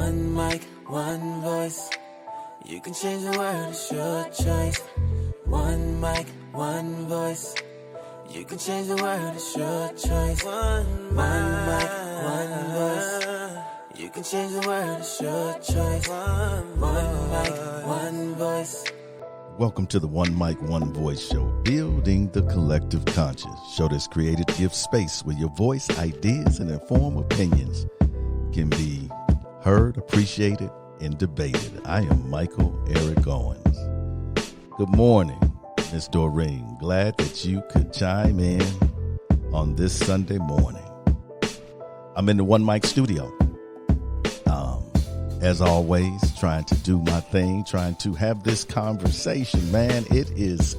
One mic, one voice. You can change the world, it's your choice. One mic, one voice. You can change the world, it's your choice. One mic, one voice. You can change the world, it's your choice. One mic, one voice. Welcome to the One Mic, One Voice show, building the collective conscious. Show that's created to give space where your voice, ideas, and informed opinions can be heard, appreciated, and debated. I am Michael Eric Owens. Good morning, Miss Doreen. Glad that you could chime in on this Sunday morning. I'm in the One Mic studio. As always, trying to do my thing, trying to have this conversation, man. It is,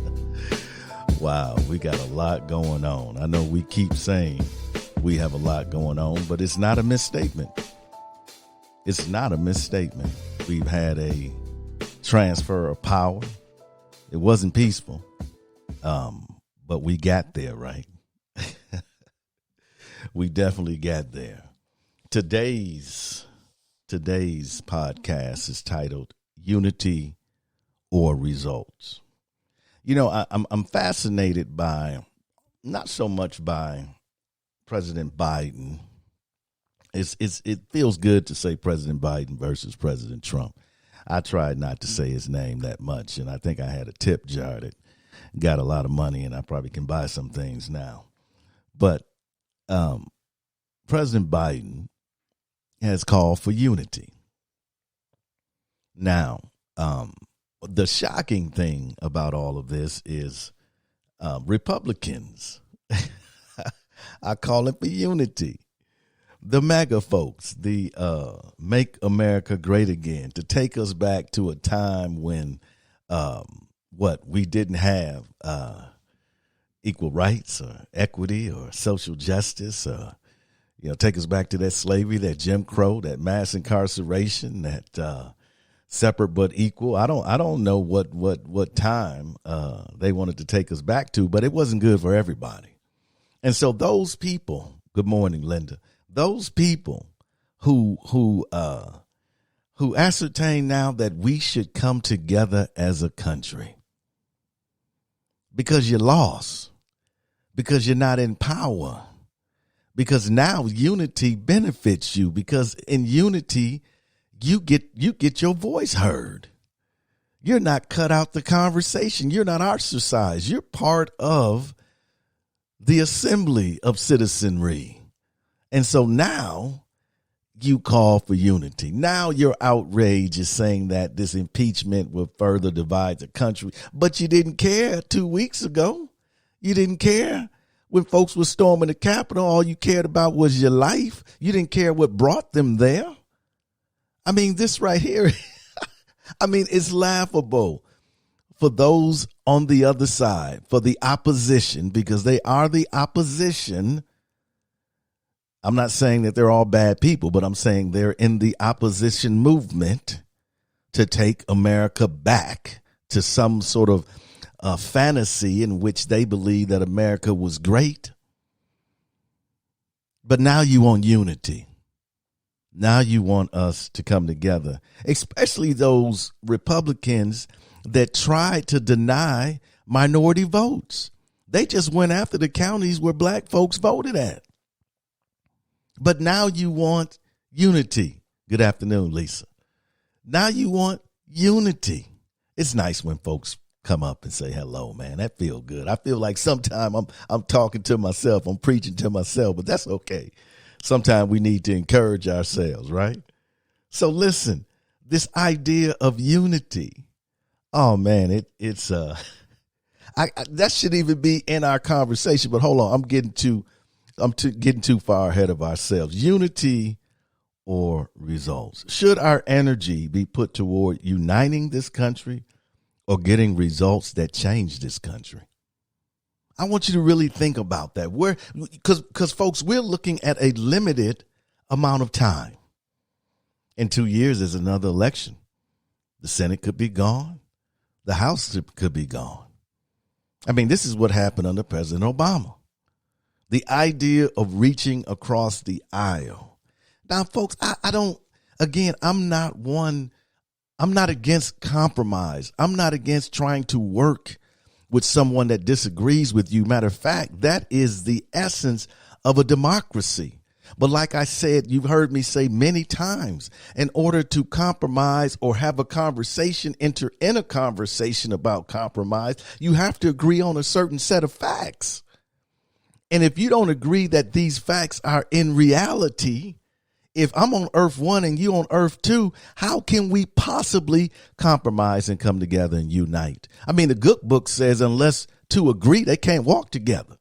wow, we got a lot going on. I know we keep saying we have a lot going on, but it's not a misstatement. It's not a misstatement. We've had a transfer of power. It wasn't peaceful, but we got there, right? We definitely got there. Today's podcast is titled Unity or Results. You know, I'm fascinated by, not so much by President Biden. It feels good to say President Biden versus President Trump. I tried not to say his name that much, and I think I had a tip jar that got a lot of money, and I probably can buy some things now. But President Biden has called for unity. Now, the shocking thing about all of this is Republicans are calling for unity. The MAGA folks, the Make America Great Again, to take us back to a time when we didn't have equal rights or equity or social justice, take us back to that slavery, that Jim Crow, that mass incarceration, that separate but equal. I don't know what time they wanted to take us back to, but it wasn't good for everybody. And so those people, good morning, Linda, those people who ascertain now that we should come together as a country because you're lost, because you're not in power. Because now unity benefits you, because in unity, you get your voice heard. You're not cut out the conversation. You're not ostracized. You're part of the assembly of citizenry. And so now you call for unity. Now your outrage is saying that this impeachment will further divide the country. But you didn't care 2 weeks ago. You didn't care. When folks were storming the Capitol, all you cared about was your life. You didn't care what brought them there. I mean, this right here, it's laughable for those on the other side, for the opposition, because they are the opposition. I'm not saying that they're all bad people, but I'm saying they're in the opposition movement to take America back to some sort of a fantasy in which they believe that America was great. But now you want unity. Now you want us to come together, especially those Republicans that tried to deny minority votes. They just went after the counties where black folks voted at. But now you want unity. Good afternoon, Lisa. Now you want unity. It's nice when folks come up and say hello, man. That feels good. I feel like sometimes I'm talking to myself. I'm preaching to myself, but that's okay. Sometimes we need to encourage ourselves, right? So listen, this idea of unity. Oh man, it's that should even be in our conversation. But hold on, I'm getting too far ahead of ourselves. Unity or results? Should our energy be put toward uniting this country or getting results that change this country? I want you to really think about that. Because folks, we're looking at a limited amount of time. In 2 years, there's another election. The Senate could be gone. The House could be gone. I mean, this is what happened under President Obama. The idea of reaching across the aisle. Now, folks, I don't Again, I'm not against compromise. I'm not against trying to work with someone that disagrees with you. Matter of fact, that is the essence of a democracy. But like I said, you've heard me say many times, in order to compromise or have a conversation, enter in a conversation about compromise, you have to agree on a certain set of facts. And if you don't agree that these facts are in reality, if I'm on earth 1 and you on earth 2, how can we possibly compromise and come together and unite? I mean, the good book says unless two agree, they can't walk together.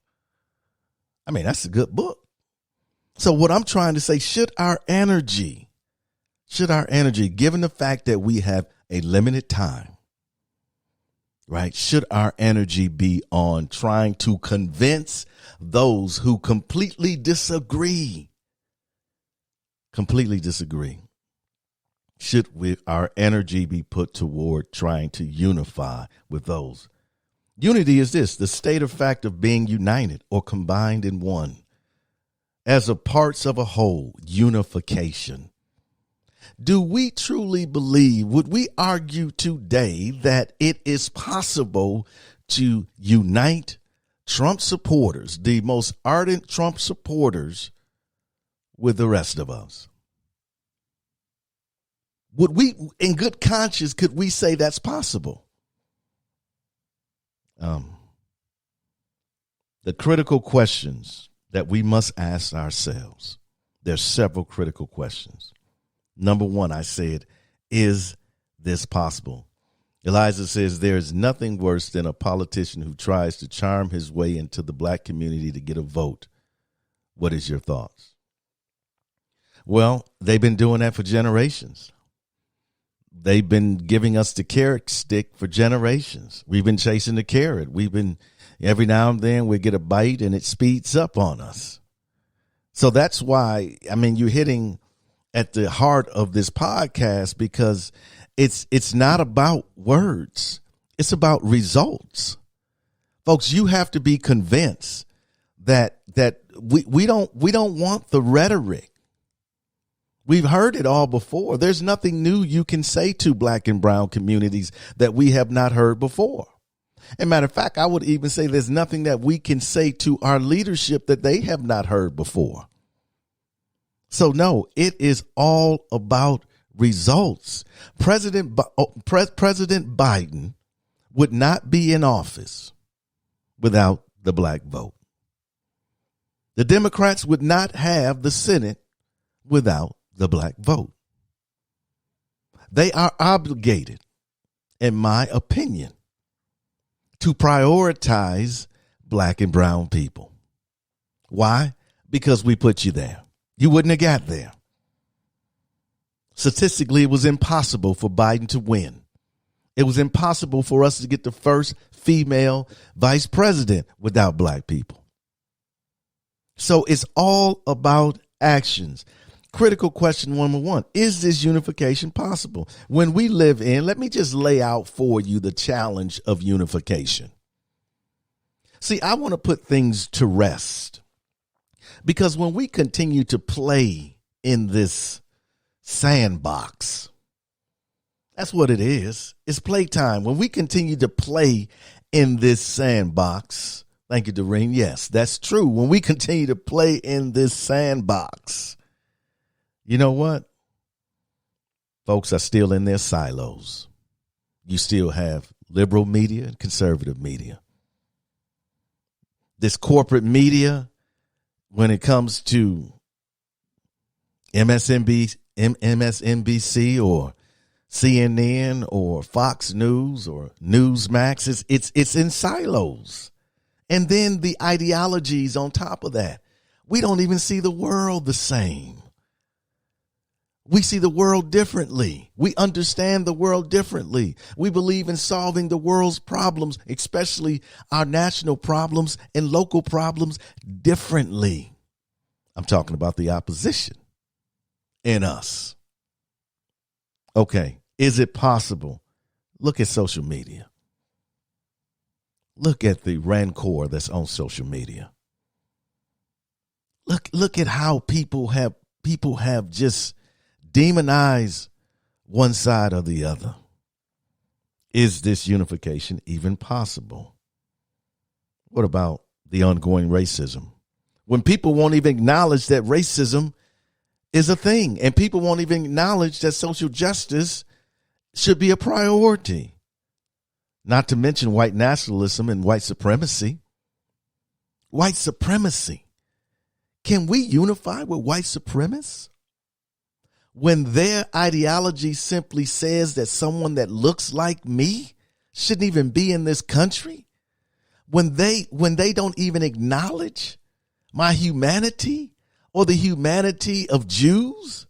I mean, that's a good book. So what I'm trying to say, should our energy, given the fact that we have a limited time, right? Should our energy be on trying to convince those who completely disagree? Should our energy be put toward trying to unify with those? Unity is this, the state of fact of being united or combined in one. As a parts of a whole, unification. Do we truly believe, would we argue today that it is possible to unite Trump supporters, the most ardent Trump supporters, with the rest of us? Would we, in good conscience, could we say that's possible? The critical questions that we must ask ourselves. There's several critical questions. Number one, I said, is this possible? Eliza says there is nothing worse than a politician who tries to charm his way into the black community to get a vote. What is your thoughts? Well, they've been doing that for generations. They've been giving us the carrot stick for generations. We've been chasing the carrot. Every now and then we get a bite and it speeds up on us. So that's why, I mean, you're hitting at the heart of this podcast, because it's not about words. It's about results. Folks, you have to be convinced that we don't want the rhetoric. We've heard it all before. There's nothing new you can say to black and brown communities that we have not heard before. As a matter of fact, I would even say there's nothing that we can say to our leadership that they have not heard before. So, no, it is all about results. President Biden would not be in office without the black vote. The Democrats would not have the Senate without the black vote. They are obligated, in my opinion, to prioritize black and brown people. Why? Because we put you there. You wouldn't have got there. Statistically, it was impossible for Biden to win. It was impossible for us to get the first female vice president without black people. So it's all about actions. Critical question number one, is this unification possible? When we live in, let me just lay out for you the challenge of unification. See, I want to put things to rest, because when we continue to play in this sandbox, that's what it is. It's playtime. When we continue to play in this sandbox, thank you, Doreen. Yes, that's true. When we continue to play in this sandbox, you know what? Folks are still in their silos. You still have liberal media and conservative media. This corporate media, when it comes to MSNBC or CNN or Fox News or Newsmax, it's in silos. And then the ideologies on top of that. We don't even see the world the same. We see the world differently. We understand the world differently. We believe in solving the world's problems, especially our national problems and local problems, differently. I'm talking about the opposition in us. Okay, is it possible? Look at social media. Look at the rancor that's on social media. Look at how people have just demonize one side or the other. Is this unification even possible? What about the ongoing racism? When people won't even acknowledge that racism is a thing, and people won't even acknowledge that social justice should be a priority, not to mention white nationalism and white supremacy. White supremacy. Can we unify with white supremacists when their ideology simply says that someone that looks like me shouldn't even be in this country? When they don't even acknowledge my humanity or the humanity of Jews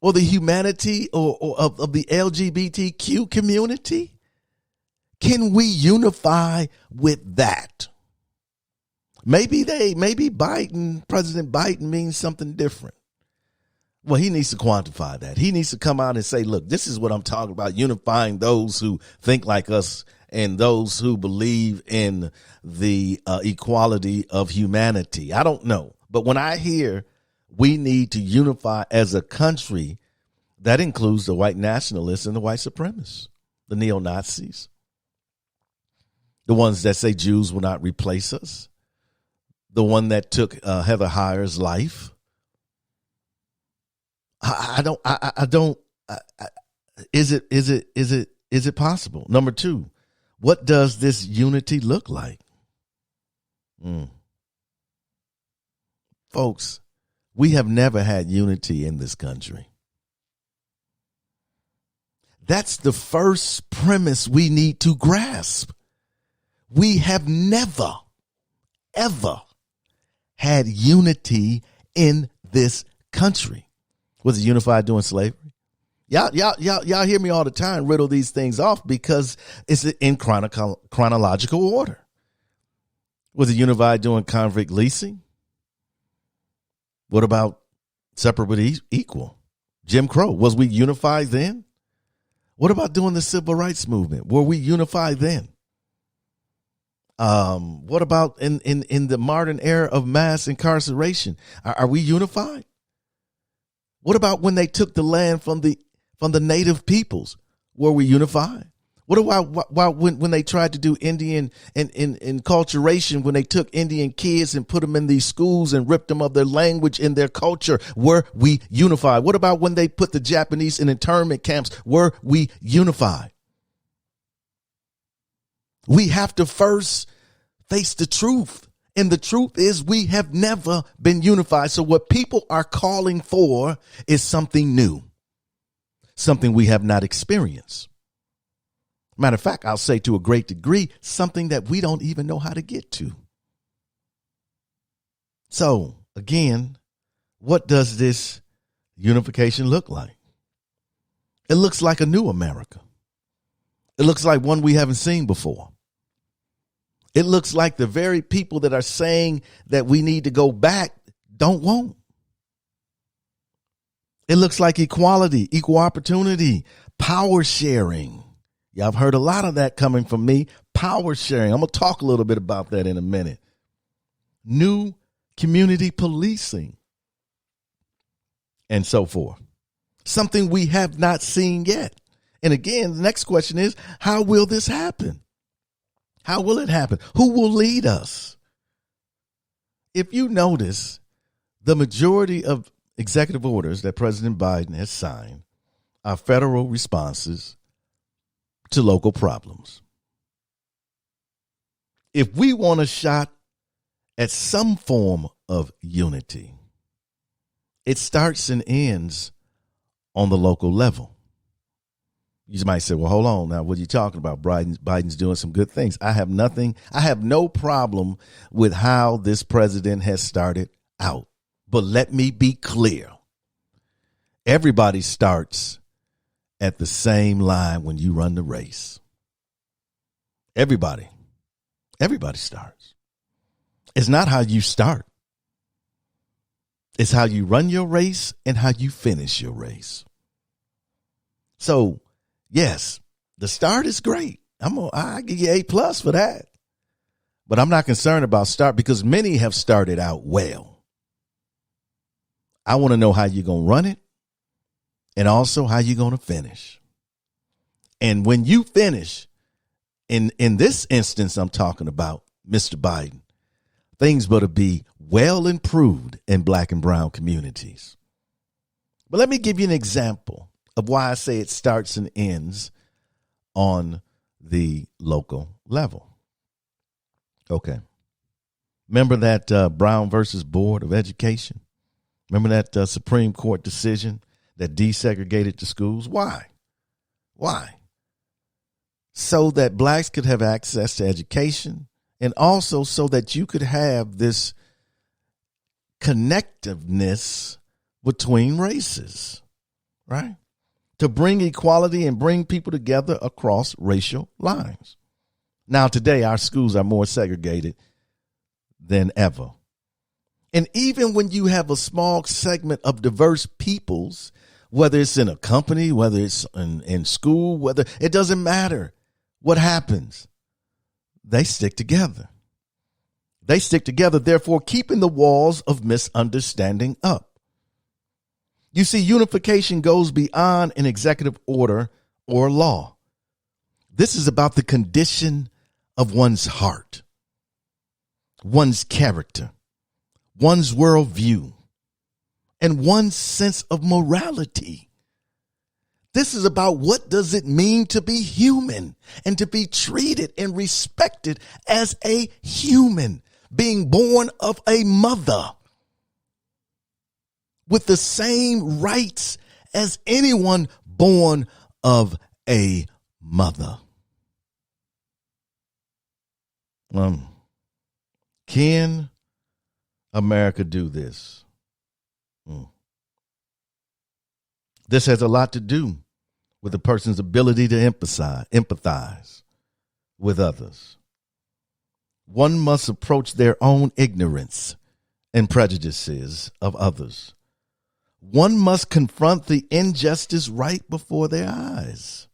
or the humanity or of the LGBTQ community? Can we unify with that? Maybe President Biden means something different. Well, he needs to quantify that. He needs to come out and say, look, this is what I'm talking about, unifying those who think like us and those who believe in the equality of humanity. I don't know. But when I hear we need to unify as a country, that includes the white nationalists and the white supremacists, the neo-Nazis, the ones that say Jews will not replace us, the one that took Heather Heyer's life. Is it possible? Number two, what does this unity look like? Folks, we have never had unity in this country. That's the first premise we need to grasp. We have never, ever had unity in this country. Was it unified during slavery? Y'all hear me all the time riddle these things off because it's in chronological order. Was it unified during convict leasing? What about separate but equal? Jim Crow, was we unified then? What about during the civil rights movement? Were we unified then? What about in the modern era of mass incarceration? Are we unified? What about when they took the land from the native peoples? Were we unified? What about when they tried to do Indian and enculturation, when they took Indian kids and put them in these schools and ripped them of their language and their culture? Were we unified? What about when they put the Japanese in internment camps? Were we unified? We have to first face the truth. And the truth is we have never been unified. So what people are calling for is something new, something we have not experienced. Matter of fact, I'll say to a great degree, something that we don't even know how to get to. So again, what does this unification look like? It looks like a new America. It looks like one we haven't seen before. It looks like the very people that are saying that we need to go back won't. It looks like equality, equal opportunity, power sharing. Yeah, I've heard a lot of that coming from me. Power sharing. I'm going to talk a little bit about that in a minute. New community policing and so forth. Something we have not seen yet. And again, the next question is, how will this happen? How will it happen? Who will lead us? If you notice, the majority of executive orders that President Biden has signed are federal responses to local problems. If we want a shot at some form of unity, it starts and ends on the local level. You might say, well, hold on now. What are you talking about? Biden's doing some good things. I have no problem with how this president has started out. But let me be clear. Everybody starts at the same line when you run the race. Everybody starts. It's not how you start. It's how you run your race and how you finish your race. So, yes, the start is great. I give you A+ for that. But I'm not concerned about start because many have started out well. I want to know how you're going to run it and also how you're going to finish. And when you finish, in this instance I'm talking about, Mr. Biden, things better be well improved in black and brown communities. But let me give you an example of why I say it starts and ends on the local level. Okay. Remember that Brown versus Board of Education? Remember that Supreme Court decision that desegregated the schools? Why? Why? So that blacks could have access to education, and also so that you could have this connectiveness between races, right? To bring equality and bring people together across racial lines. Now, today, our schools are more segregated than ever. And even when you have a small segment of diverse peoples, whether it's in a company, whether it's in school, whether it doesn't matter what happens, they stick together. They stick together, therefore keeping the walls of misunderstanding up. You see, unification goes beyond an executive order or law. This is about the condition of one's heart, one's character, one's worldview, and one's sense of morality. This is about what does it mean to be human and to be treated and respected as a human, being born of a mother with the same rights as anyone born of a mother. Can America do this? This has a lot to do with a person's ability to empathize with others. One must approach their own ignorance and prejudices of others. One must confront the injustice right before their eyes.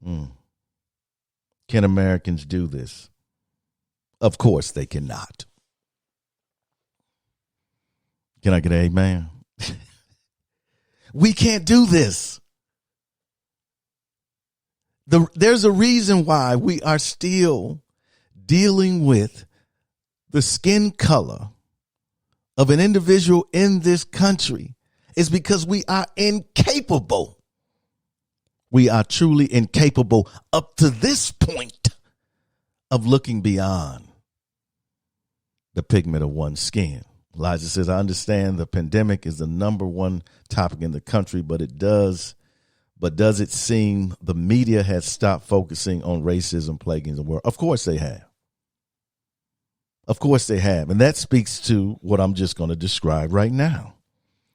Can Americans do this? Of course they cannot. Can I get an amen? We can't do this. There's a reason why we are still dealing with the skin color of an individual in this country. Is because we are incapable. We are truly incapable up to this point of looking beyond the pigment of one's skin. Elijah says, I understand the pandemic is the number one topic in the country, but does it seem the media has stopped focusing on racism plaguing the world? Of course they have. Of course they have. And that speaks to what I'm just going to describe right now.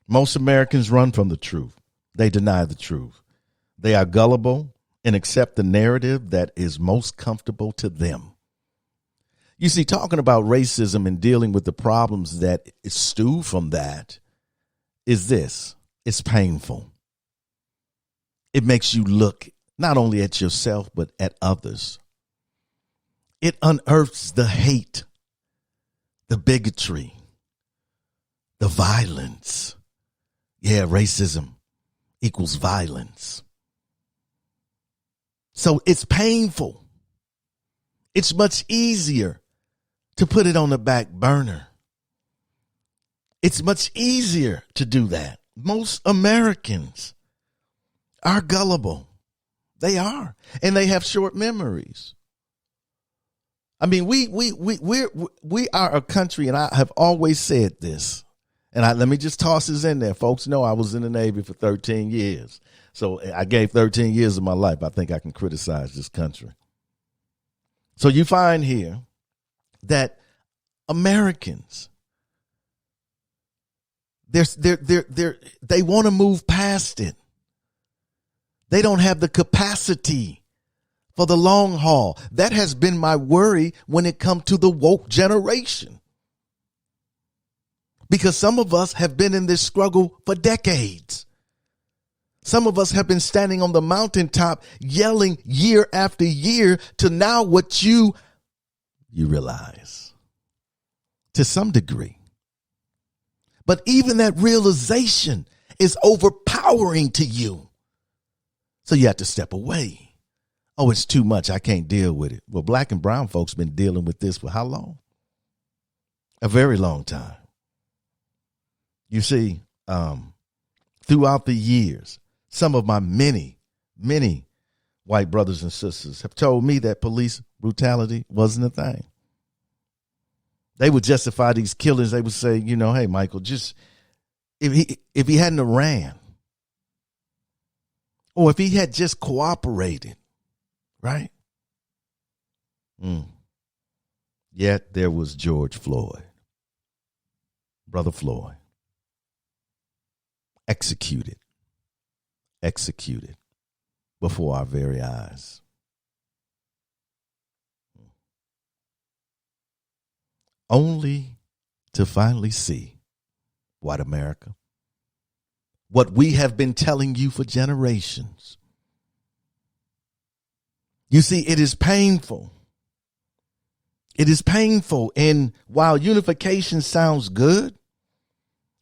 Most Americans run from the truth. They deny the truth. They are gullible and accept the narrative that is most comfortable to them. You see, talking about racism and dealing with the problems that stew from that is this. It's painful. It makes you look not only at yourself, but at others. It unearths the hate, the bigotry, the violence. Yeah, racism equals violence. So it's painful. It's much easier to put it on the back burner. It's much easier to do that. Most Americans are gullible. They are. And they have short memories. I mean, we are a country, and I have always said this, and let me just toss this in there. Folks know I was in the Navy for 13 years. So I gave 13 years of my life. I think I can criticize this country. So you find here that Americans, they want to move past it. They don't have the capacity for the long haul. That has been my worry when it comes to the woke generation. Because some of us have been in this struggle for decades. Some of us have been standing on the mountaintop yelling year after year to now what you realize to some degree. But even that realization is overpowering to you. So you have to step away. Oh, it's too much. I can't deal with it. Well, black and brown folks been dealing with this for how long? A very long time. You see, throughout the years, some of my many white brothers and sisters have told me that police brutality wasn't a thing. They would justify these killings. They would say, you know, hey, Michael, just if he hadn't have ran, or if he had just cooperated, right? Yet there was George Floyd, Brother Floyd, executed before our very eyes. Only to finally see, white America, what we have been telling you for generations. You see, it is painful. It is painful. And while unification sounds good,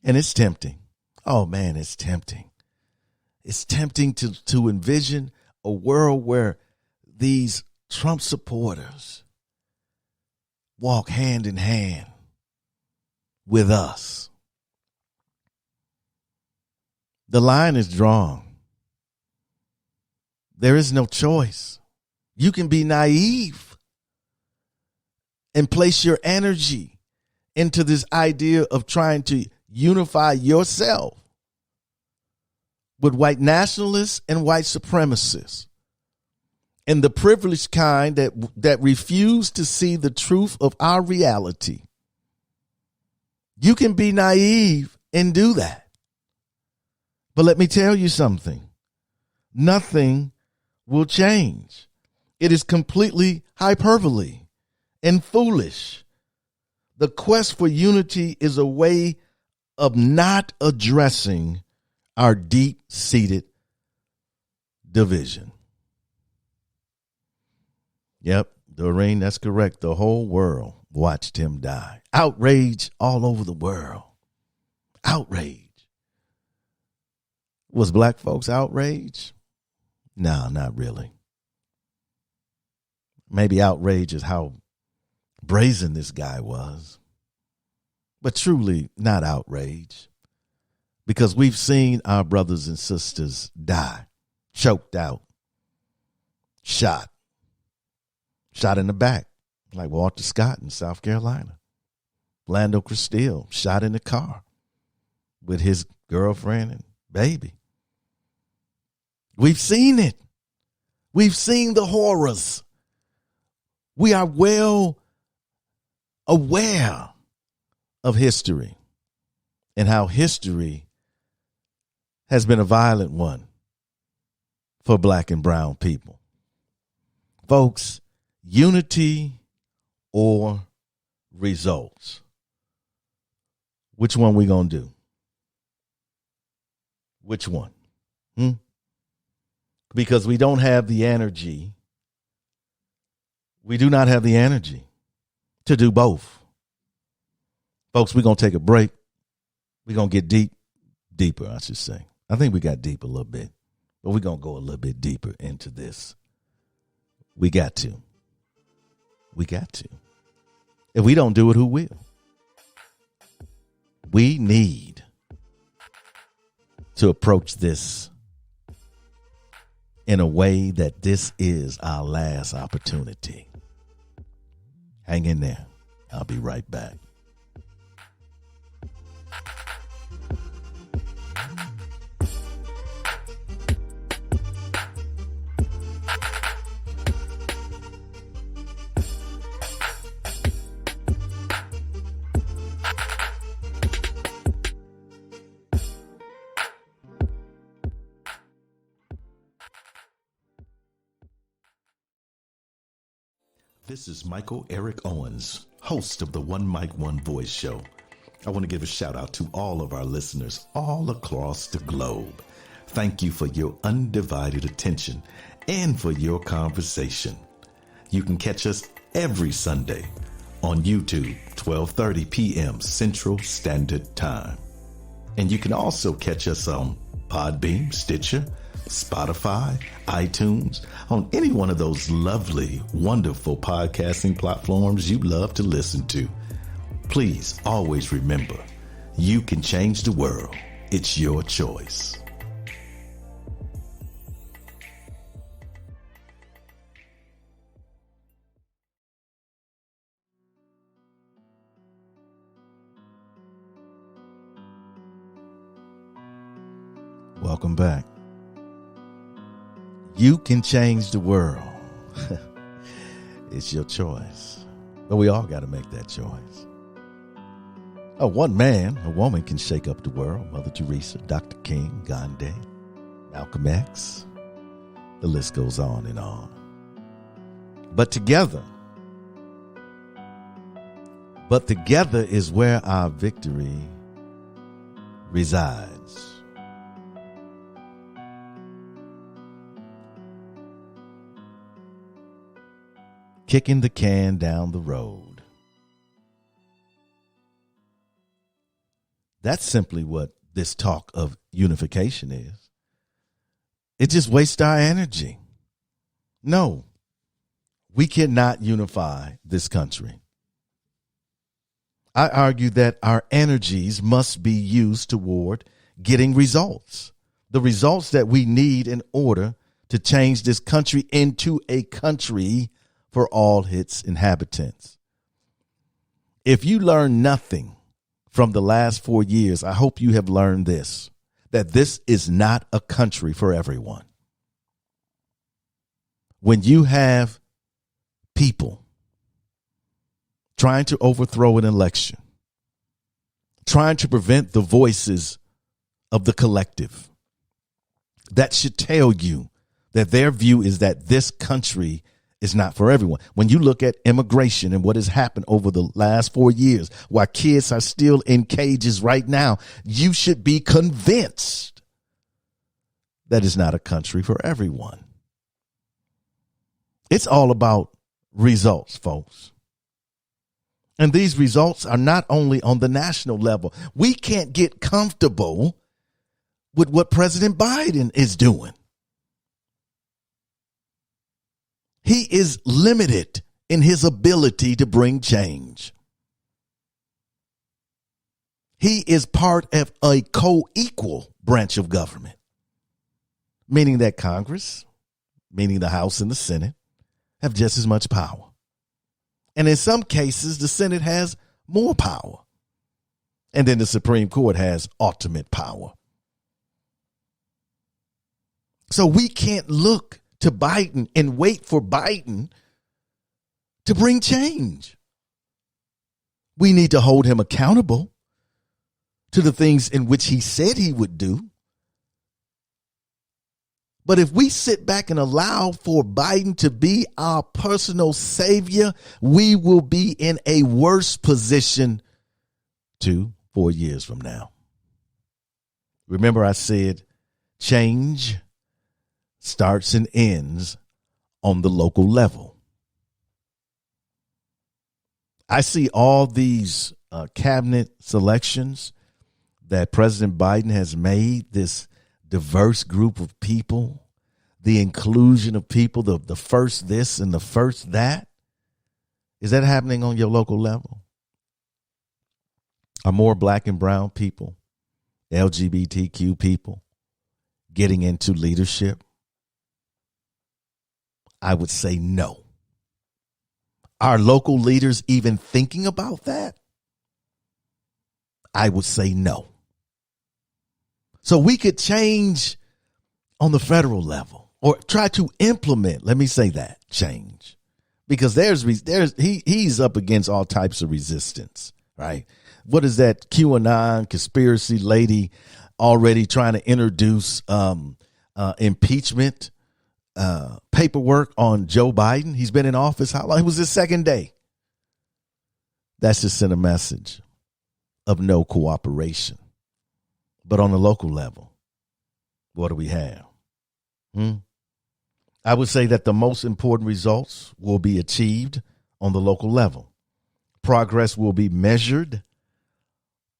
and it's tempting. Oh, man, it's tempting. It's tempting to envision a world where these Trump supporters walk hand in hand with us. The line is drawn. There is no choice. You can be naive and place your energy into this idea of trying to unify yourself with white nationalists and white supremacists, and the privileged kind that refuse to see the truth of our reality. You can be naive and do that. But let me tell you something. Nothing will change. It is completely hyperbole and foolish. The quest for unity is a way of not addressing our deep-seated division. Yep, Doreen, that's correct. The whole world watched him die. Outrage all over the world. Outrage. Was black folks outraged? No, not really. Maybe outrage is how brazen this guy was, but truly not outrage, because we've seen our brothers and sisters die, choked out, shot in the back, like Walter Scott in South Carolina. Lando Castile shot in the car with his girlfriend and baby. We've seen it. We've seen the horrors. We are well aware of history and how history has been a violent one for black and brown people. Folks, unity or results? Which one we gonna do? Which one? Because we don't have the energy. We do not have the energy to do both. Folks, we're going to take a break. We're going to get deeper, I should say. I think we got deep a little bit, but we're going to go a little bit deeper into this. We got to. If we don't do it, who will? We need to approach this in a way that this is our last opportunity. Hang in there. I'll be right back. This is Michael Eric Owens, host of the One Mic, One Voice show. I want to give a shout out to all of our listeners all across the globe. Thank you for your undivided attention and for your conversation. You can catch us every Sunday on YouTube, 12:30 p.m. Central Standard Time. And you can also catch us on Podbean, Stitcher, Spotify, iTunes, on any one of those lovely, wonderful podcasting platforms you love to listen to. Please always remember, you can change the world. It's your choice. Welcome back. You can change the world. It's your choice. But we all got to make that choice. Oh, one man, a woman can shake up the world. Mother Teresa, Dr. King, Gandhi, Malcolm X. The list goes on and on. But together is where our victory resides. Kicking the can down the road. That's simply what this talk of unification is. It just wastes our energy. No, we cannot unify this country. I argue that our energies must be used toward getting results, the results that we need in order to change this country into a country for all its inhabitants. If you learn nothing from the last 4 years, I hope you have learned this, that this is not a country for everyone. When you have people trying to overthrow an election, trying to prevent the voices of the collective, that should tell you that their view is that this country is not for everyone. When you look at immigration and what has happened over the last 4 years, while kids are still in cages right now, you should be convinced that it's not a country for everyone. It's all about results, folks. And these results are not only on the national level. We can't get comfortable with what President Biden is doing. He is limited in his ability to bring change. He is part of a co-equal branch of government, meaning that Congress, meaning the House and the Senate, have just as much power. And in some cases, the Senate has more power. And then the Supreme Court has ultimate power. So we can't look to Biden and wait for Biden to bring change. We need to hold him accountable to the things in which he said he would do. But if we sit back and allow for Biden to be our personal savior, we will be in a worse position 2-4 years from now. Remember, I said change starts and ends on the local level. I see all these cabinet selections that President Biden has made, this diverse group of people, the inclusion of people, the first this and the first that. Is that happening on your local level? Are more black and brown people, LGBTQ people, getting into leadership? I would say no. Are local leaders even thinking about that? I would say no. So we could change on the federal level or try to implement, let me say that, change. Because he's up against all types of resistance, right? What is that QAnon conspiracy lady already trying to introduce impeachment paperwork on Joe Biden? He's been in office how long? It was his second day. That's just sent a message of no cooperation. But on the local level, what do we have? I would say that the most important results will be achieved on the local level. Progress will be measured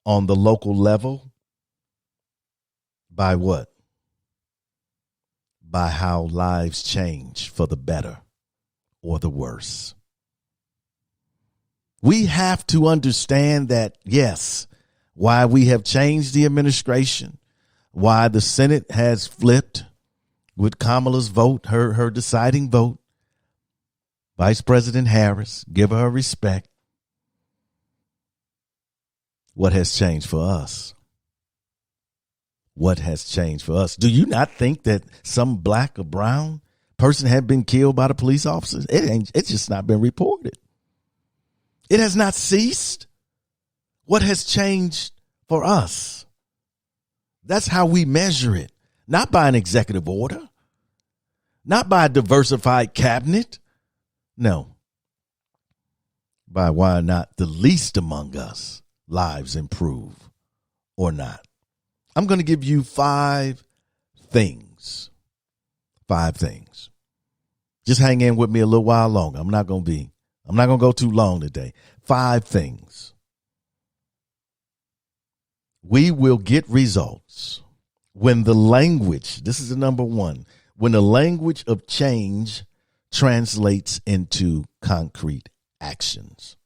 on the local level By what? By how lives change for the better or the worse. We have to understand that, yes, why we have changed the administration, why the Senate has flipped with Kamala's vote, her deciding vote. Vice President Harris, give her respect. What has changed for us? What has changed for us? Do you not think that some black or brown person had been killed by the police officers? It's just not been reported. It has not ceased. What has changed for us? That's how we measure it. Not by an executive order. Not by a diversified cabinet. No. By why not the least among us lives improve or not. I'm going to give you 5 things. 5 things. Just hang in with me a little while longer. I'm not going to go too long today. 5 things. We will get results when the language, this is the number 1, when the language of change translates into concrete actions.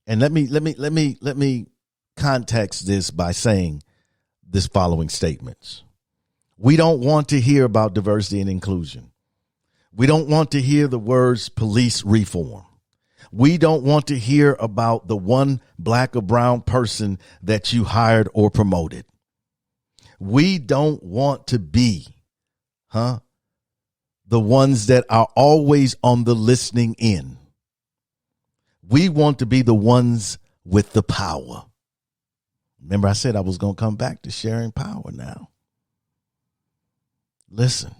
And let me context this by saying this following statements. We don't want to hear about diversity and inclusion. We don't want to hear the words police reform. We don't want to hear about the one black or brown person that you hired or promoted. We don't want to be, the ones that are always on the listening end. We want to be the ones with the power. Remember, I said I was going to come back to sharing power now. Listen,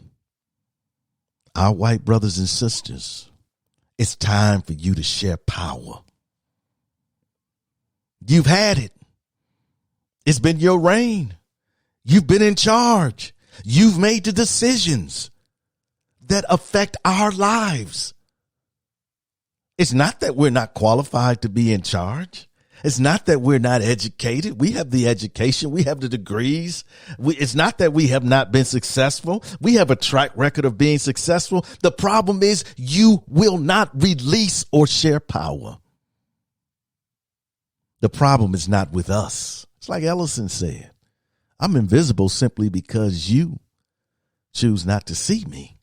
our white brothers and sisters, it's time for you to share power. You've had it. It's been your reign. You've been in charge. You've made the decisions that affect our lives. It's not that we're not qualified to be in charge. It's not that we're not educated. We have the education. We have the degrees. It's not that we have not been successful. We have a track record of being successful. The problem is you will not release or share power. The problem is not with us. It's like Ellison said, I'm invisible simply because you choose not to see me.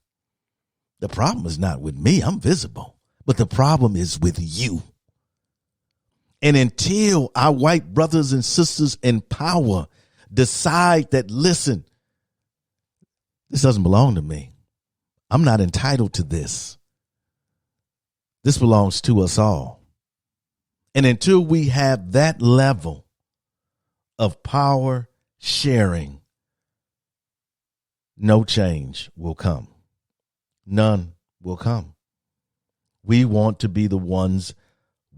The problem is not with me. I'm visible. But the problem is with you. And until our white brothers and sisters in power decide that, listen, this doesn't belong to me. I'm not entitled to this. This belongs to us all. And until we have that level of power sharing, no change will come. None will come. We want to be the ones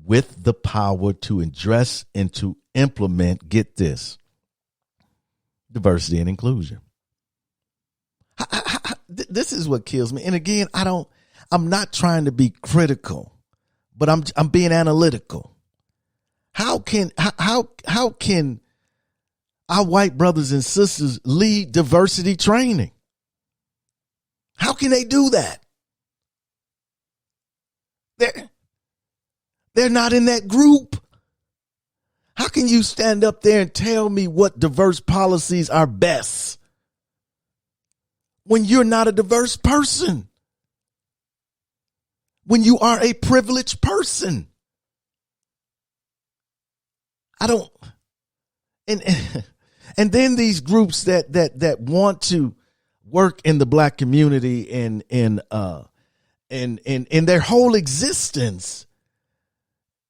with the power to address and to implement, get this, diversity and inclusion. This is what kills me. And again, I'm not trying to be critical, but I'm being analytical. How can our white brothers and sisters lead diversity training? How can they do that? They're not in that group. How can you stand up there and tell me what diverse policies are best when you're not a diverse person? When you are a privileged person? And then these groups that want to work in the black community and their whole existence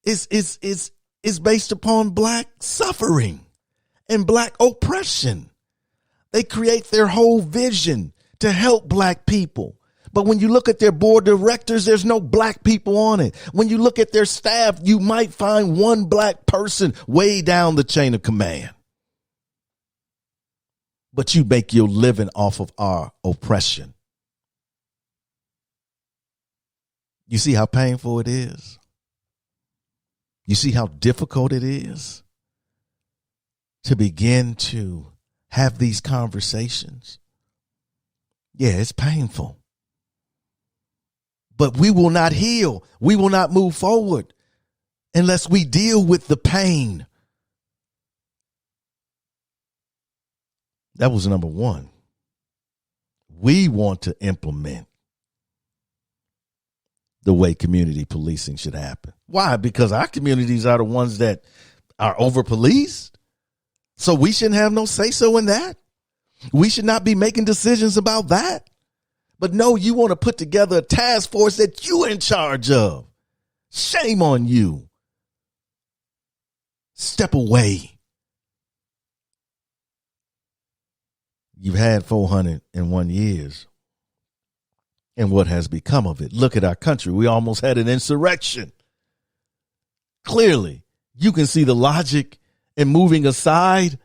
is based upon black suffering and black oppression. They create their whole vision to help black people. But when you look at their board of directors, there's no black people on it. When you look at their staff, you might find one black person way down the chain of command. But you make your living off of our oppression. You see how painful it is? You see how difficult it is to begin to have these conversations. Yeah, it's painful. But we will not heal. We will not move forward unless we deal with the pain. That was number one. We want to implement the way community policing should happen. Why? Because our communities are the ones that are over-policed. So we shouldn't have no say-so in that. We should not be making decisions about that. But no, you want to put together a task force that you're in charge of. Shame on you. Step away. You've had 401 years. And what has become of it? Look at our country. We almost had an insurrection. Clearly, you can see the logic in moving aside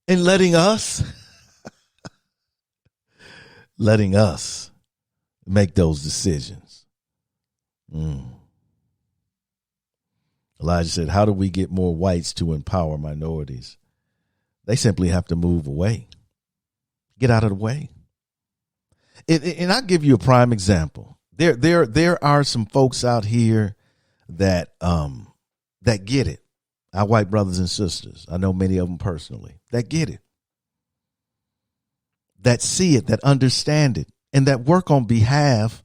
and letting us make those decisions. Elijah said, how do we get more whites to empower minorities? They simply have to move away. Get out of the way. And I'll give you a prime example. There are some folks out here that get it. Our white brothers and sisters. I know many of them personally that get it, that see it, that understand it, and that work on behalf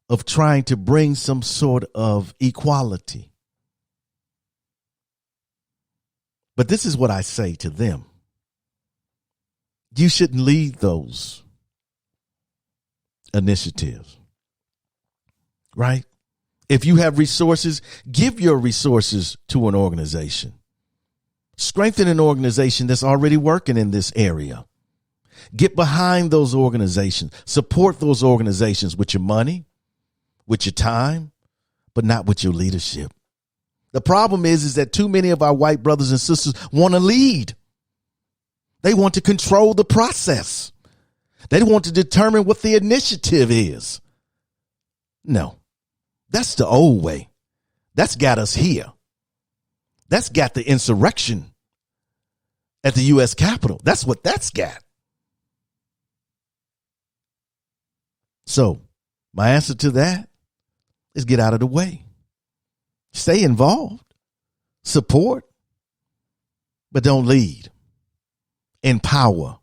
of trying to bring some sort of equality. But this is what I say to them. You shouldn't lead those initiatives, right? If you have resources, give your resources to an organization. Strengthen an organization that's already working in this area. Get behind those organizations. Support those organizations with your money, with your time, but not with your leadership. The problem is that too many of our white brothers and sisters want to lead. They want to control the process. They want to determine what the initiative is. No, that's the old way. That's got us here. That's got the insurrection at the U.S. Capitol. That's what that's got. So my answer to that is get out of the way. Stay involved. Support. But don't lead. Empower.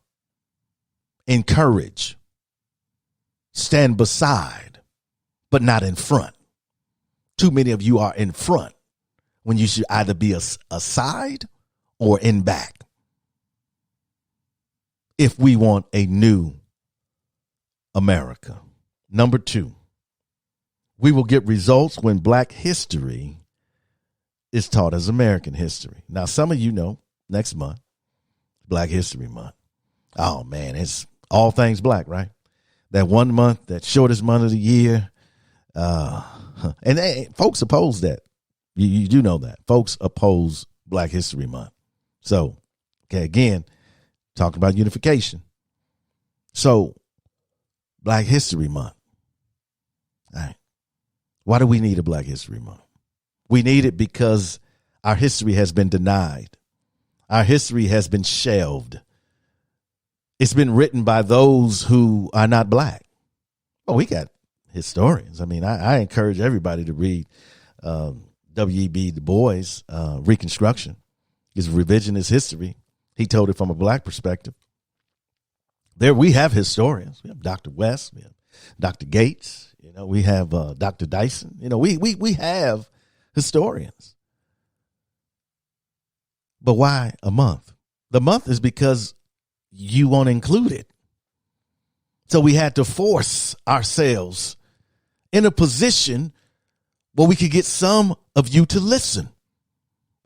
Encourage. Stand beside, but not in front. Too many of you are in front when you should either be aside or in back. If we want a new America. Number 2, we will get results when Black history is taught as American history. Now, some of you know next month, Black History Month. Oh, man, it's all things black, right? That 1 month, that shortest month of the year. And folks oppose that. You do know that. Folks oppose Black History Month. So, okay, again, talking about unification. So, Black History Month. All right. Why do we need a Black History Month? We need it because our history has been denied. Our history has been shelved. It's been written by those who are not black. Oh, we got historians. I mean, I encourage everybody to read W.E.B. Du Bois' Reconstruction. His revisionist history. He told it from a black perspective. There we have historians. We have Dr. West. We have Dr. Gates. You know, we have Dr. Dyson. You know, we have historians. But why a month? The month is because you won't include it. So we had to force ourselves in a position where we could get some of you to listen.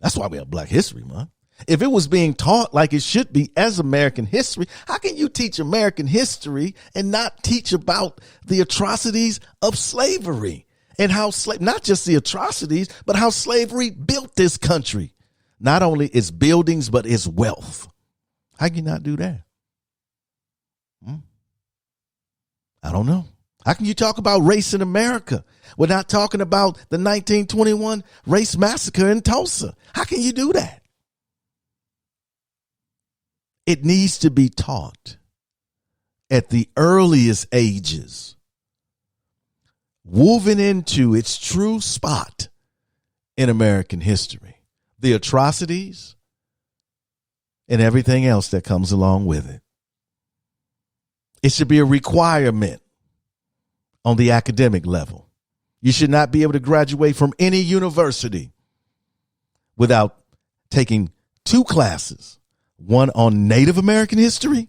That's why we have Black History Month. If it was being taught like it should be as American history, how can you teach American history and not teach about the atrocities of slavery and how not just the atrocities, but how slavery built this country? Not only its buildings, but its wealth. How can you not do that? I don't know. How can you talk about race in America without talking about the 1921 race massacre in Tulsa? How can you do that? It needs to be taught at the earliest ages, woven into its true spot in American history, the atrocities and everything else that comes along with it. It should be a requirement on the academic level. You should not be able to graduate from any university without taking 2 classes, one on Native American history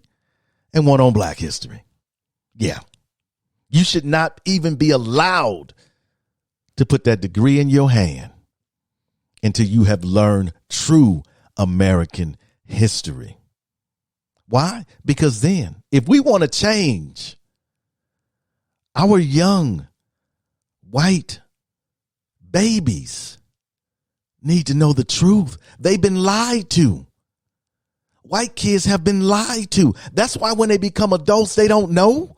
and one on Black history. Yeah. You should not even be allowed to put that degree in your hand until you have learned true American history. Why? Because then, if we want to change, our young white babies need to know the truth. They've been lied to. White kids have been lied to. That's why when they become adults, they don't know.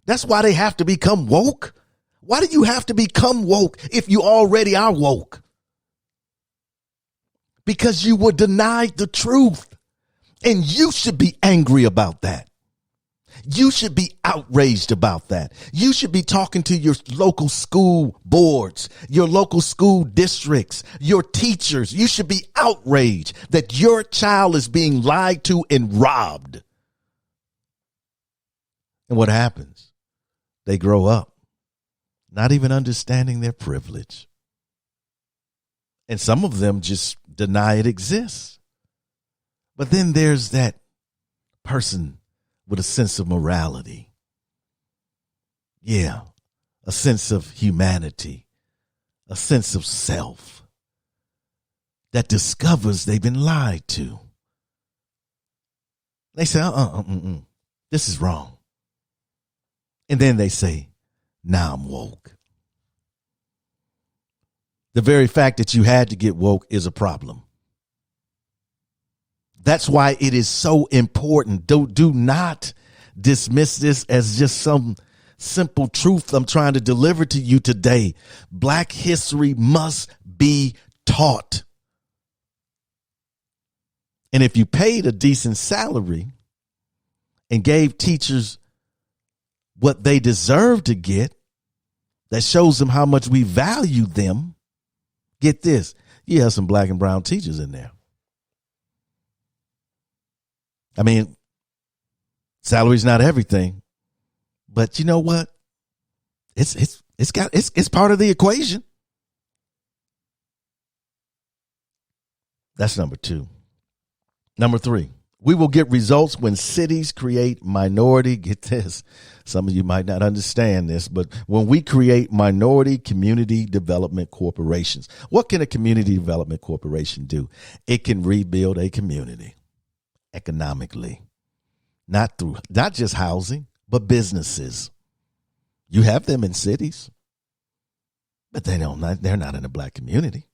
That's why they have to become woke. Why do you have to become woke if you already are woke? Because you were denied the truth. And you should be angry about that. You should be outraged about that. You should be talking to your local school boards, your local school districts, your teachers. You should be outraged that your child is being lied to and robbed. And what happens? They grow up not even understanding their privilege. And some of them just deny it exists. But then there's that person with a sense of morality. Yeah, a sense of humanity, a sense of self that discovers they've been lied to. They say, this is wrong. And then they say, now I'm woke. The very fact that you had to get woke is a problem. That's why it is so important. Do not dismiss this as just some simple truth I'm trying to deliver to you today. Black history must be taught. And if you paid a decent salary and gave teachers what they deserve to get, that shows them how much we value them. Get this. You have some black and brown teachers in there. I mean, salary's not everything, but you know what? It's part of the equation. That's number 2. Number 3, we will get results when cities create minority. Get this. Some of you might not understand this, but when we create minority community development corporations, what can a community development corporation do? It can rebuild a community economically, not just housing, but businesses. You have them in cities, but they're not in a black community.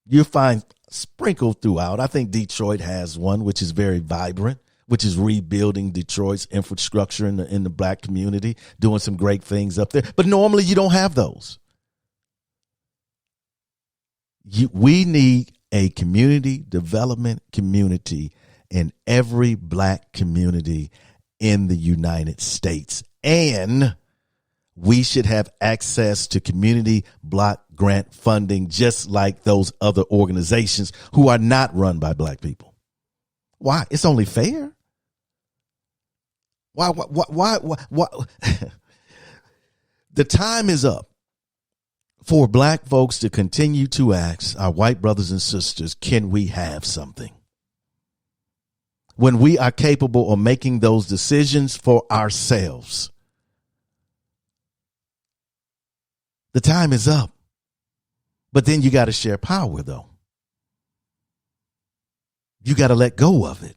You find sprinkled throughout. I think Detroit has one, which is very vibrant, which is rebuilding Detroit's infrastructure in the black community, doing some great things up there. But normally you don't have those. We need a community development community in every black community in the United States. And we should have access to community block grant funding just like those other organizations who are not run by black people. Why? It's only fair. Why? The time is up for black folks to continue to ask our white brothers and sisters, can we have something? When we are capable of making those decisions for ourselves. The time is up. But then you got to share power, though. You got to let go of it.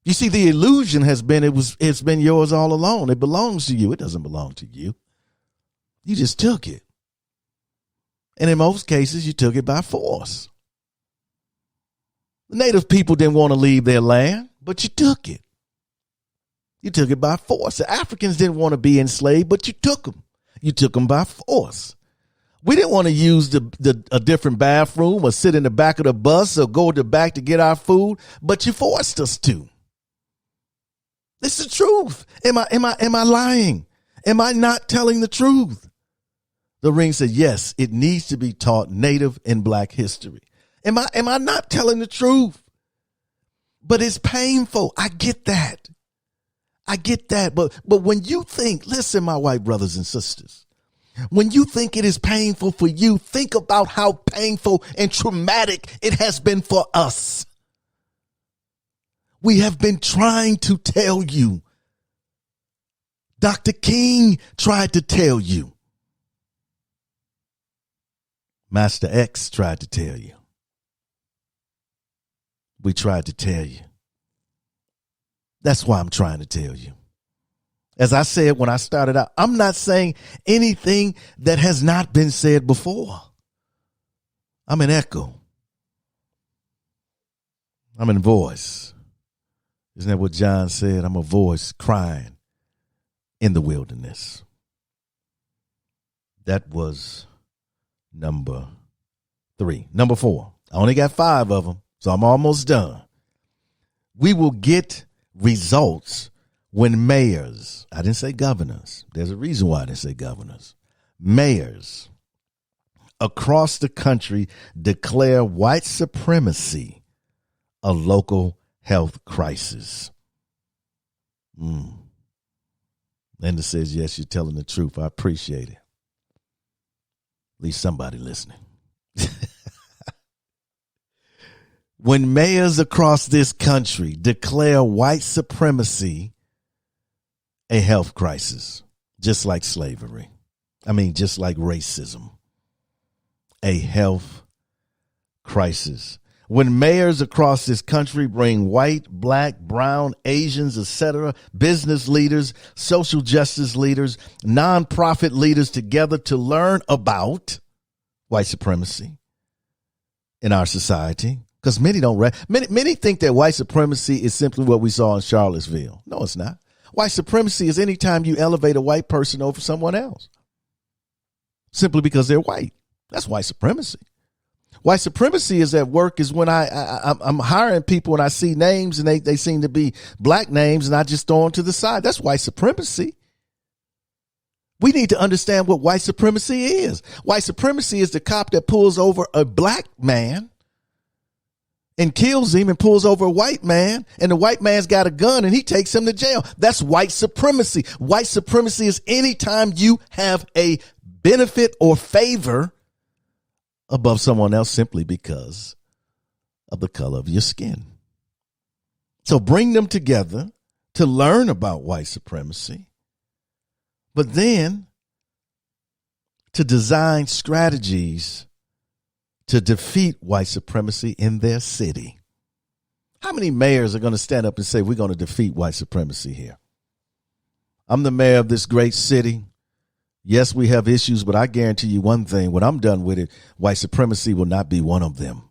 You see, the illusion has been it's been yours all along. It belongs to you. It doesn't belong to you. You just took it. And in most cases, you took it by force. The native people didn't want to leave their land, but you took it. You took it by force. The Africans didn't want to be enslaved, but you took them. You took them by force. We didn't want to use a different bathroom or sit in the back of the bus or go to the back to get our food, but you forced us to. This is the truth. Am I lying? Am I not telling the truth? The Ring said, yes, it needs to be taught Native and Black history. Am I not telling the truth? But it's painful. I get that. But when you think, listen, my white brothers and sisters, when you think it is painful for you, think about how painful and traumatic it has been for us. We have been trying to tell you. Dr. King tried to tell you. Master X tried to tell you. We tried to tell you. That's why I'm trying to tell you. As I said when I started out, I'm not saying anything that has not been said before. I'm an echo. I'm a voice. Isn't that what John said? I'm a voice crying in the wilderness. That was number 3. Number 4. I only got 5 of them, so I'm almost done. We will get results when mayors, I didn't say governors. There's a reason why I didn't say governors. Mayors across the country declare white supremacy a local health crisis. Linda says, yes, you're telling the truth. I appreciate it. At least somebody listening. When mayors across this country declare white supremacy a health crisis, just like slavery. Just like racism. A health crisis. When mayors across this country bring white, black, brown, Asians, etc., business leaders, social justice leaders, nonprofit leaders together to learn about white supremacy in our society, because many think that white supremacy is simply what we saw in Charlottesville. No, it's not. White supremacy is any time you elevate a white person over someone else simply because they're white. That's white supremacy. White supremacy is at work is when I'm hiring people and I see names and they seem to be black names and I just throw them to the side. That's white supremacy. We need to understand what white supremacy is. White supremacy is the cop that pulls over a black man and kills him and pulls over a white man, and the white man's got a gun and he takes him to jail. That's white supremacy. White supremacy is anytime you have a benefit or favor above someone else simply because of the color of your skin. So bring them together to learn about white supremacy, but then to design strategies to defeat white supremacy in their city. How many mayors are going to stand up and say, we're going to defeat white supremacy here? I'm the mayor of this great city. Yes, we have issues, but I guarantee you one thing. When I'm done with it, white supremacy will not be one of them.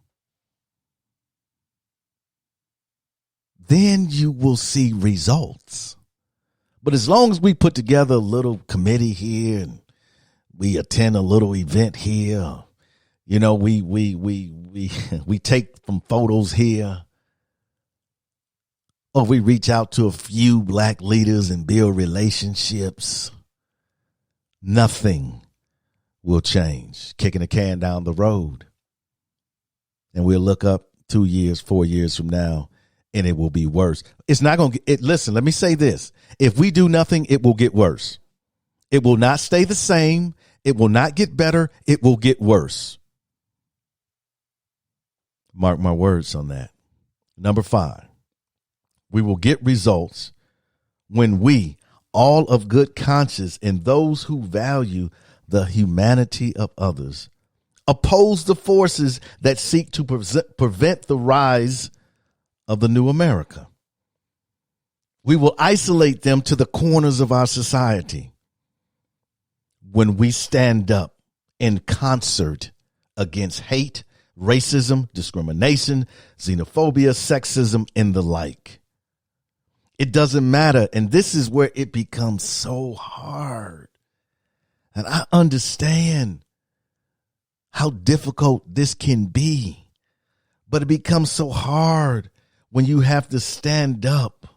Then you will see results. But as long as we put together a little committee here and we attend a little event here, we take some photos here, or we reach out to a few black leaders and build relationships, nothing will change. Kicking the can down the road. And we'll look up 2 years, 4 years from now, and it will be worse. It's not going to listen, let me say this. If we do nothing, it will get worse. It will not stay the same. It will not get better. It will get worse. Mark my words on that. Number 5, we will get results when we, all of good conscience and those who value the humanity of others, oppose the forces that seek to prevent the rise of the new America. We will isolate them to the corners of our society when we stand up in concert against hate, racism, discrimination, xenophobia, sexism, and the like. It doesn't matter. And this is where it becomes so hard. And I understand how difficult this can be. But it becomes so hard when you have to stand up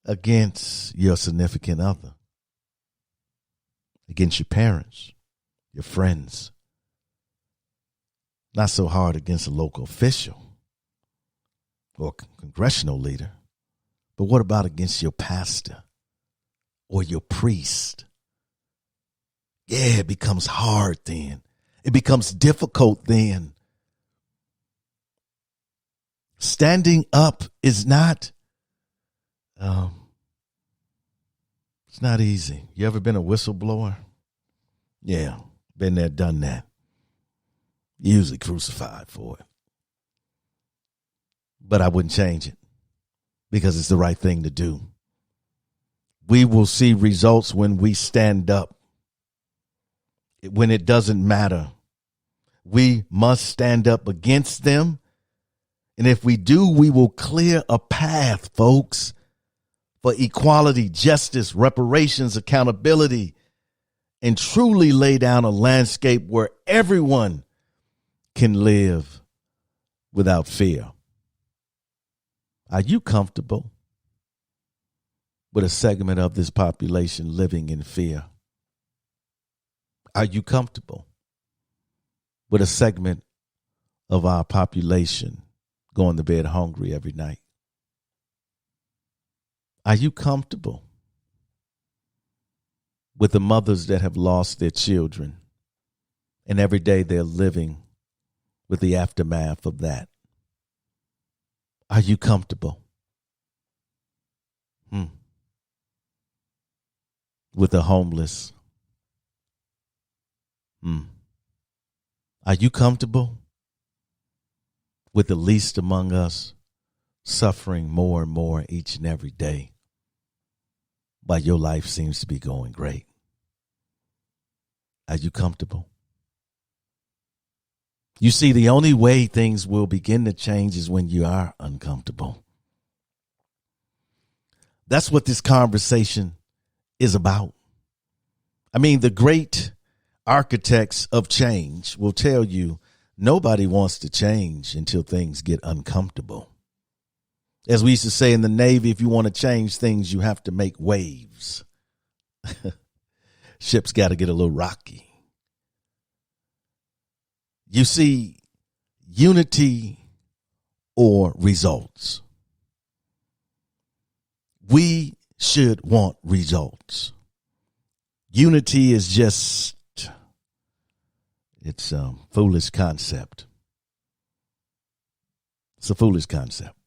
against your significant other, against your parents, your friends. Not so hard against a local official or congressional leader, but what about against your pastor or your priest? Yeah, it becomes hard then. It becomes difficult then. Standing up is not, it's not easy. You ever been a whistleblower? Yeah, been there, done that. Usually crucified for it. But I wouldn't change it because it's the right thing to do. We will see results when we stand up. When it doesn't matter. We must stand up against them. And if we do, we will clear a path, folks, for equality, justice, reparations, accountability, and truly lay down a landscape where everyone can live without fear. Are you comfortable with a segment of this population living in fear? Are you comfortable with a segment of our population going to bed hungry every night? Are you comfortable with the mothers that have lost their children and every day they're living with the aftermath of that? Are you comfortable with the homeless? Are you comfortable with the least among us suffering more and more each and every day, while your life seems to be going great? Are you comfortable? You see, the only way things will begin to change is when you are uncomfortable. That's what this conversation is about. I mean, the great architects of change will tell you nobody wants to change until things get uncomfortable. As we used to say in the Navy, if you want to change things, you have to make waves. Ship's got to get a little rocky. You see, unity or results. We should want results. Unity is just, it's a foolish concept. It's a foolish concept.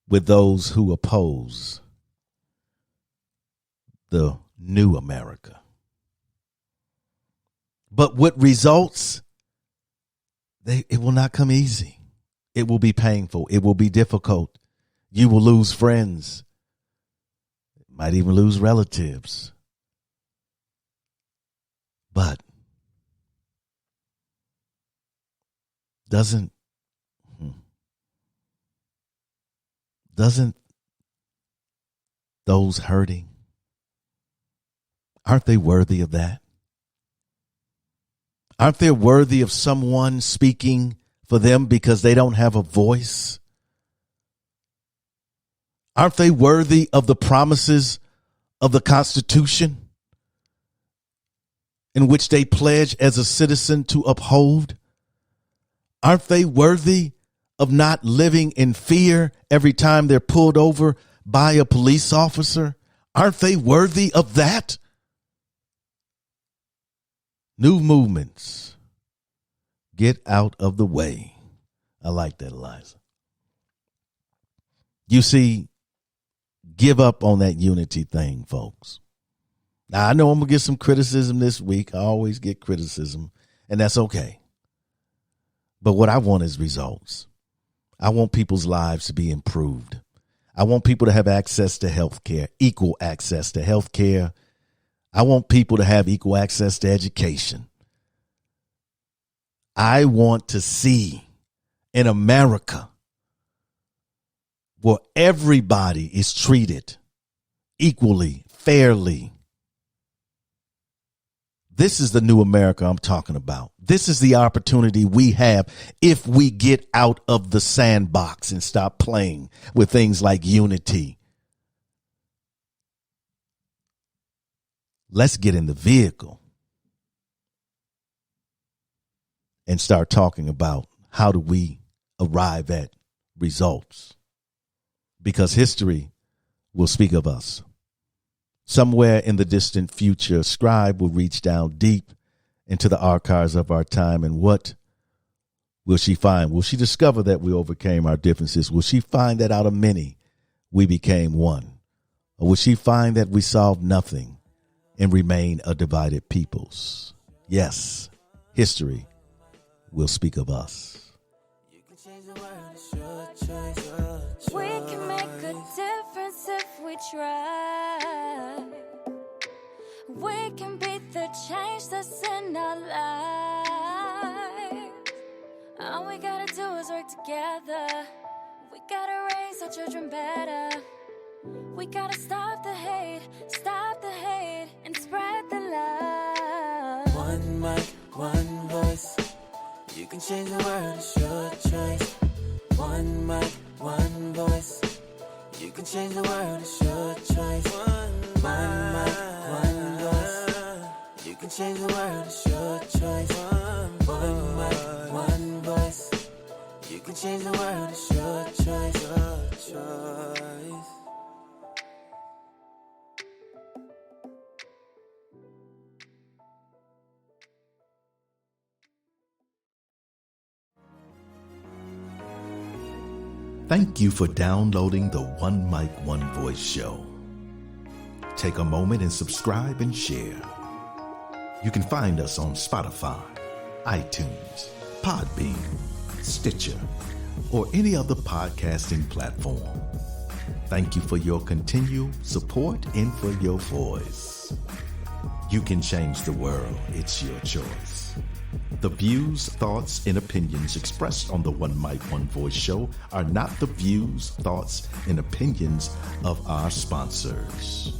With those who oppose the new America. But with results, it will not come easy. It will be painful. It will be difficult. You will lose friends. Might even lose relatives. But doesn't those hurting, aren't they worthy of that? Aren't they worthy of someone speaking for them because they don't have a voice? Aren't they worthy of the promises of the Constitution in which they pledge as a citizen to uphold? Aren't they worthy of not living in fear every time they're pulled over by a police officer? Aren't they worthy of that? New movements. Get out of the way. I like that, Eliza. You see, give up on that unity thing, folks. Now, I know I'm going to get some criticism this week. I always get criticism, and that's okay. But what I want is results. I want people's lives to be improved. I want people to have access to health care, equal access to health care. I want people to have equal access to education. I want to see in America where everybody is treated equally, fairly, This is the new America I'm talking about. This is the opportunity we have if we get out of the sandbox and stop playing with things like unity. Let's get in the vehicle and start talking about how do we arrive at results, because history will speak of us. Somewhere in the distant future, a scribe will reach down deep into the archives of our time, and what will she find? Will she discover that we overcame our differences? Will she find that out of many we became one? Or will she find that we solved nothing and remain a divided peoples? Yes, history will speak of us. You can change the world, it's your choice. We can make a difference if we try. We can be the change that's in our lives. All we gotta do is work together. We gotta raise our children better. We gotta stop the hate, and spread the love. One mic, one voice. You can change the world, it's your choice. One mic, one voice. You can change the world, it's your choice. One mic, one voice. You can change the world, it's your choice. One mic, one voice. You can change the world, it's your choice. Your choice. Thank you for downloading the One Mic, One Voice show. Take a moment and subscribe and share. You can find us on Spotify, iTunes, Podbean, Stitcher, or any other podcasting platform. Thank you for your continued support and for your voice. You can change the world. It's your choice. The views, thoughts, and opinions expressed on the One Mic, One Voice show are not the views, thoughts, and opinions of our sponsors.